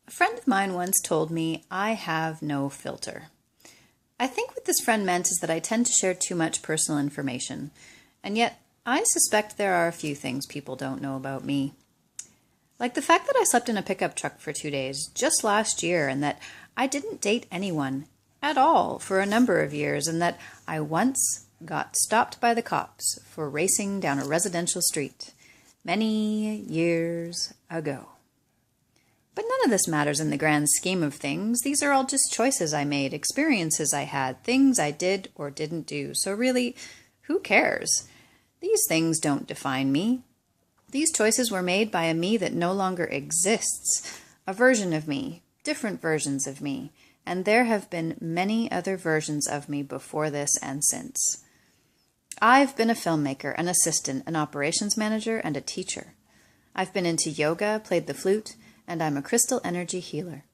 A friend of mine once told me I have no filter. I think what this friend meant is that I tend to share too much personal information, and yet I suspect there are a few things people don't know about me. Like the fact that I slept in a pickup truck for 2 days just last year, and that I didn't date anyone at all for a number of years, and that I once got stopped by the cops for racing down a residential street many years ago. But none of this matters in the grand scheme of things. These are all just choices I made, experiences I had, things I did or didn't do. So really, who cares? These things don't define me. These choices were made by a me that no longer exists, a version of me, different versions of me, and there have been many other versions of me before this and since. I've been a filmmaker, an assistant, an operations manager, and a teacher. I've been into yoga, played the flute, and I'm a crystal energy healer.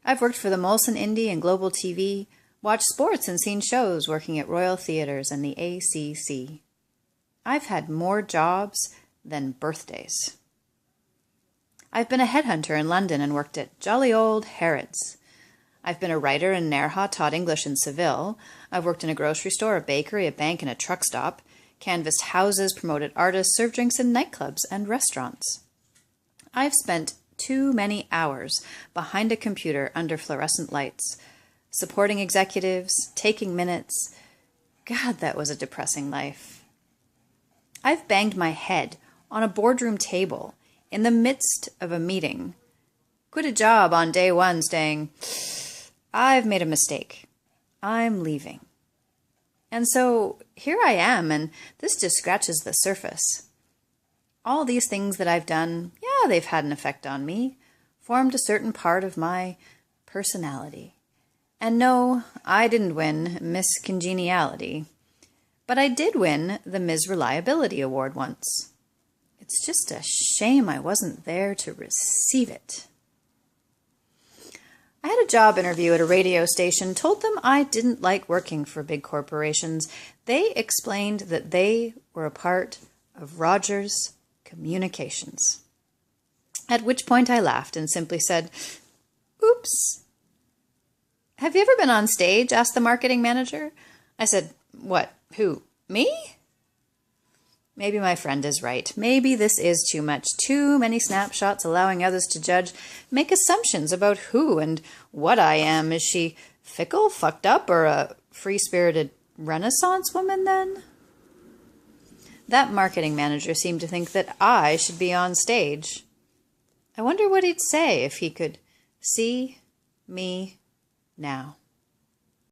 I've worked for the Molson Indie and Global TV, watched sports and seen shows working at Royal Theatres and the ACC. I've had more jobs than birthdays. I've been a headhunter in London and worked at jolly old Harrods. I've been a writer in Nerja, taught English in Seville. I've worked in a grocery store, a bakery, a bank, and a truck stop, canvassed houses, promoted artists, served drinks in nightclubs and restaurants. I've spent too many hours behind a computer under fluorescent lights, supporting executives, taking minutes. God, that was a depressing life. I've banged my head on a boardroom table in the midst of a meeting. Quit a job on day one saying, I've made a mistake. I'm leaving. And so here I am, and this just scratches the surface. All these things that I've done, yeah, they've had an effect on me, formed a certain part of my personality. And no, I didn't win Miss Congeniality, but I did win the Ms. Reliability Award once. It's just a shame I wasn't there to receive it. I had a job interview at a radio station, told them I didn't like working for big corporations. They explained that they were a part of Rogers Communications. At which point I laughed and simply said, "Oops." "Have you ever been on stage?" asked the marketing manager. I said, "What? Who? Me?" Maybe my friend is right. Maybe this is too much. Too many snapshots allowing others to judge, make assumptions about who and what I am. Is she fickle, fucked up, or a free-spirited Renaissance woman then? That marketing manager seemed to think that I should be on stage. I wonder what he'd say if he could see me now.